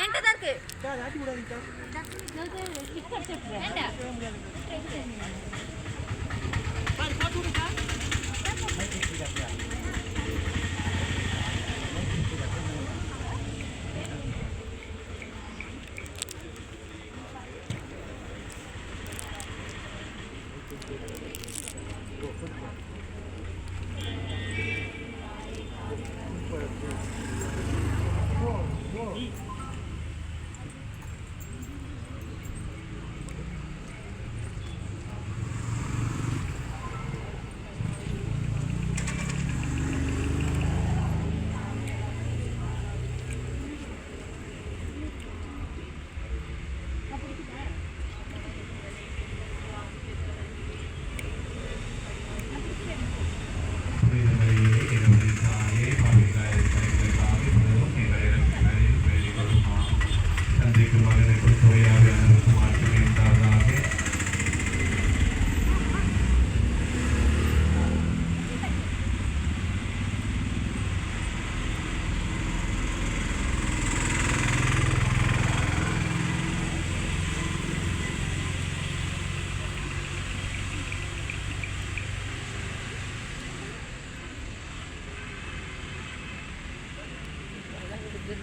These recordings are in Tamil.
என்கிட்ட தான் இருக்கு.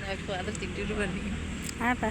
Aku ada tidur bani. Apa?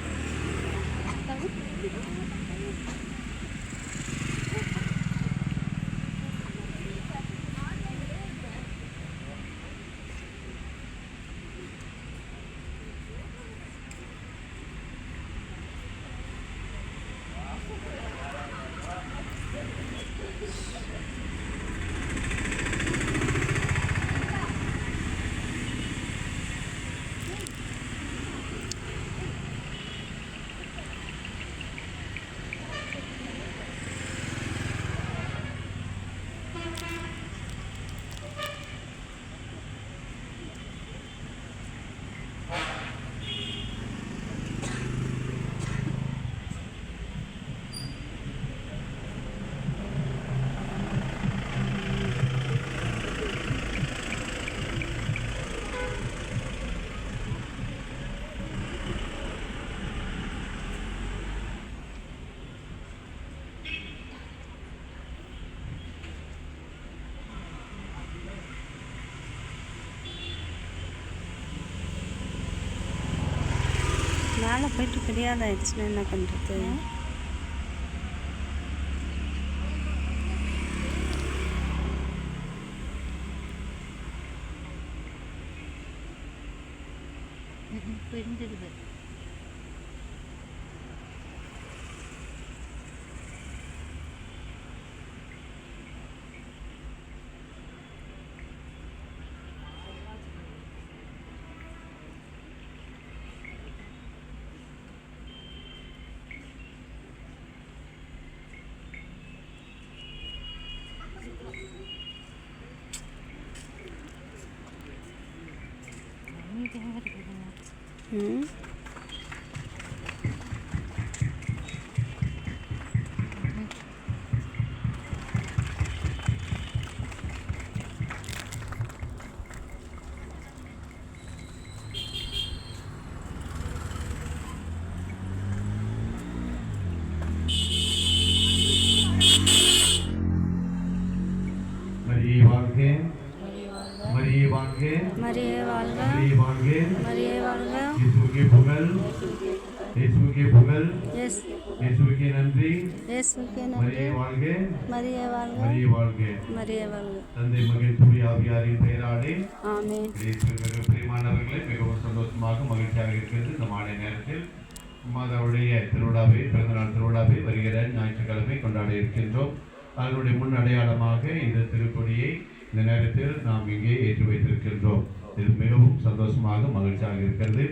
மேலே போயிட்டு கிடையாதாயிடுச்சுன்னா என்ன பண்ணுறது? பிரிஞ்சிருது. மரியே வாழ்க, மரியே வாழ்க, இயேசுவுக்கே புகழ், இயேசுவுக்கே புகழ், இயேசுவுக்கே நன்றி, இயேசுவுக்கே நன்றி, மரியே வாழ்க, மரியே வாழ்க, மரியே வாழ்க, மரியே வாழ்க. தந்தை மகன் தூய ஆவியாரின் பெயராலே ஆமென். இயேசுவின் பிரியமானவர்களே, மிகவும் சந்தோஷமாக மகிழ்ச்சியாக இருக்கிறது. இந்த மாலை நேரத்தில் மாதாவுடைய திருவிழாவை, பிறந்தநாள் திருவிழாவை வருகிற ஞாயிற்றுக்கிழமை கொண்டாட இருக்கின்றோம். அதனுடைய முன் அடையாளமாக இந்த திருக்கொடியை இந்த நேரத்தில் நாம் இங்கே ஏற்றி வைத்திருக்கின்றோம். இது மிகவும் சந்தோஷமாக மகிழ்ச்சியாக இருக்கிறது.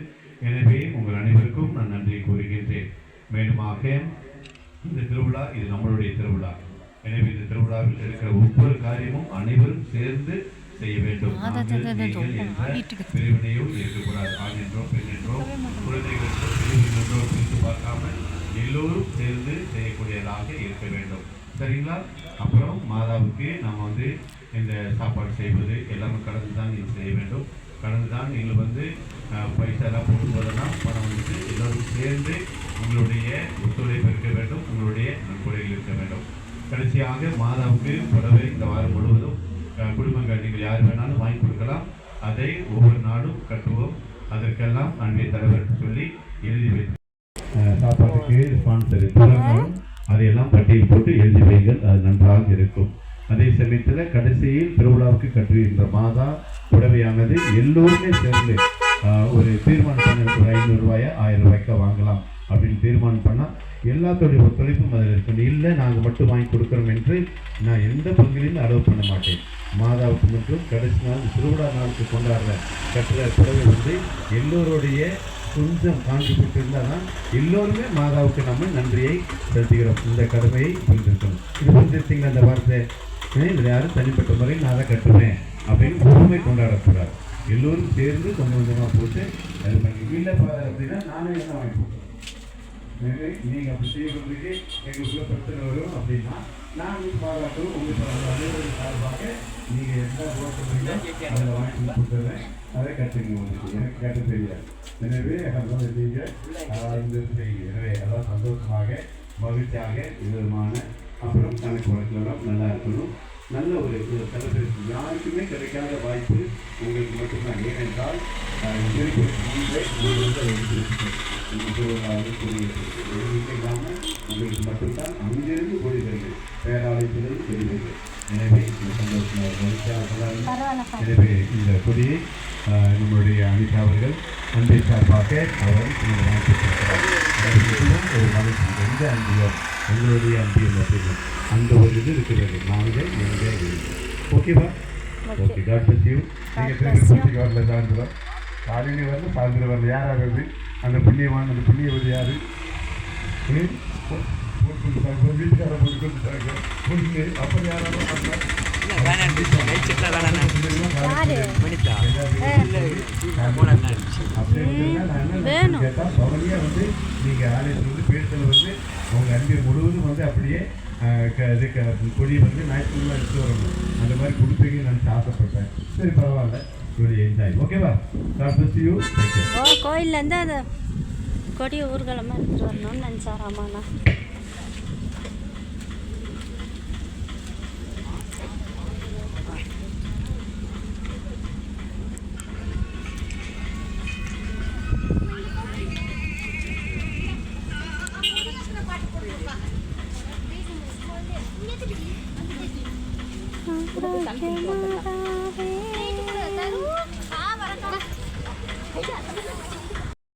எனவே உங்கள் அனைவருக்கும் நான் நன்றி கூறுகின்றேன். மேலுமாக இந்த திருவிழா இது நம்மளுடைய திருவிழா. எனவே இந்த திருவிழாவில் இருக்கிற ஒவ்வொரு காரியமும் அனைவரும் சேர்ந்து செய்ய வேண்டும். பிரிவினையோ இருக்கக்கூடாது. ஆண் என்றோ பெண் என்றோ குழந்தைகள் என்றோ பிரித்து பார்க்காமல் எல்லோரும் சேர்ந்து செய்யக்கூடியதாக இருக்க வேண்டும். சரிங்களா? அப்புறம் மாதாவுக்கு நாம் இந்த சாப்பாடு செய்வது எல்லாமே கலந்து தான் இது செய்ய வேண்டும். கடந்து தான் நீங்கள் வந்து பைசாலாம் போடும்போதெல்லாம் பணம் வந்து எல்லோரும் சேர்ந்து உங்களுடைய ஒத்துழைப்பு இருக்க வேண்டும், உங்களுடைய நன்கொடைகள் இருக்க வேண்டும். கடைசியாக மாதாவுக்கு புடவை இந்த வாரம் முழுவதும் குடும்பங்கள் நீங்கள் யார் வேணாலும் வாங்கி கொடுக்கலாம். அதை ஒவ்வொரு நாளும் கட்டுவோம். அதற்கெல்லாம் அன்றைய தலைவருக்கு சொல்லி எழுதி வைத்து சாப்பாட்டுக்கு ஸ்பான்சர் அதையெல்லாம் பட்டியல் போட்டு எழுதி வைங்கள். அது நன்றாக இருக்கும். அதே சமயத்தில் கடைசியில் திருவிழாவுக்கு கட்டுகின்ற மாதா புடவையானது எல்லோருமே சேர்ந்து ஒரு தீர்மானம் பண்ண ஒரு 500 ரூபாயை 1000 ரூபாய்க்கு வாங்கலாம் அப்படின்னு தீர்மானம் பண்ணால் எல்லாத்தோடைய ஒத்துழைப்பும் அதில் இருக்கணும். இல்லை நாங்கள் மட்டும் வாங்கி கொடுக்குறோம் என்று நான் எந்த பங்குலையும் அலோவ் பண்ண மாட்டேன். மாதாவுக்கு மட்டும் கடைசி நாள் திருவிழா நாளுக்கு கொண்டாடுற கட்டுற புடவை வந்து எல்லோருடைய கொஞ்சம் கான்ட்ரிபியூட் இருந்தால் தான் எல்லோருமே மாதாவுக்கு நம்ம நன்றியை செலுத்துகிறோம். இந்த கடமையை புரிஞ்சிருக்கணும். இது புரிஞ்சிருச்சிங்களா? அந்த வார்த்தை இதில் யாரும் தனிப்பட்ட முறையில் நான் தான் கட்டுவேன் அப்படின்னு ஒருமை கொண்டாடக்கூடாது. எல்லோரும் சேர்ந்து கொஞ்சம் கொஞ்சமாக போட்டு அது பண்ணி இல்லை அப்படின்னா நானே என்ன வாங்கி கொடுக்குறேன். நீங்கள் அப்படி செய்யறதுக்கு எங்களுக்குள்ள பிரச்சனை வரும் அப்படின்னா நான் பாராட்டும் உங்களுக்கு அலுவலக சார்பாக நீங்கள் எந்த போட்டுறீங்களோ அதில் வாங்கி கொடுத்துருவேன். அதை கற்றுங்க. உங்களுக்கு எனக்கு கட்ட தெரியாது. எனவே அதான் நீங்கள் செய்யுங்க. எனவே அதான் சந்தோஷமாக மகிழ்ச்சியாக விதமான அப்புறம் கணக்கு வழக்கெல்லாம் நல்லா இருக்கணும். நல்ல ஒரு செலிப்ரேஷன் யாருக்குமே கிடைக்காத வாய்ப்பு உங்களுக்கு மட்டும்தான். ஏனென்றால் இல்லாமல் உங்களுக்கு மட்டும்தான் அங்கிருந்து கொடிவீர்கள், பேராலயத்திலே கொடிவீர்கள். எனவே இந்த சந்தோஷமாக மகிழ்ச்சியாக. எனவே இந்த கொடியை நம்மளுடைய அனிதா அவர்கள் அன்பை சார்பாக அவர் வாங்கியிருக்கிறார். ஒரு மகிழ்ச்சி. எந்த அன்பியோ உங்களுடைய அன்பியம் அப்படின்னு அந்த ஒரு இது இருக்கிறது. நாங்கள் எங்கே ஓகேவா? ஓகே. God bless you. நீங்கள் திருப்பி வரல சாயந்தரம் காலையிலே வரல சாயந்தரம் வரல. யாராக வருது அந்த புண்ணியவான்? அந்த புண்ணியவதி யாரு? வீட்டுக்கார போட்டு கொடுத்துட்டாங்க பொண்ணு. அப்புறம் யாராலும் கேட்டால் பவனியாக வந்து நீங்கள் ஆலயத்தில் வந்து பேசுதல் வந்து உங்கள் அன்பை முழுவதும் வந்து அப்படியே கொடியை வந்து ஞாயிற்றுக்கிழமை எடுத்து வரணும். அந்த மாதிரி கொடுப்பீங்கன்னு நினச்சி ஆசைப்பட்டேன். சரி பரவாயில்ல, இப்படி என்ஜாய். ஓகேவா? கோயிலேருந்து அந்த கொடியை ஊர்வலமாக எடுத்துகிட்டு வரணும்னு நினச்சாராமாண்ணா. Thank you.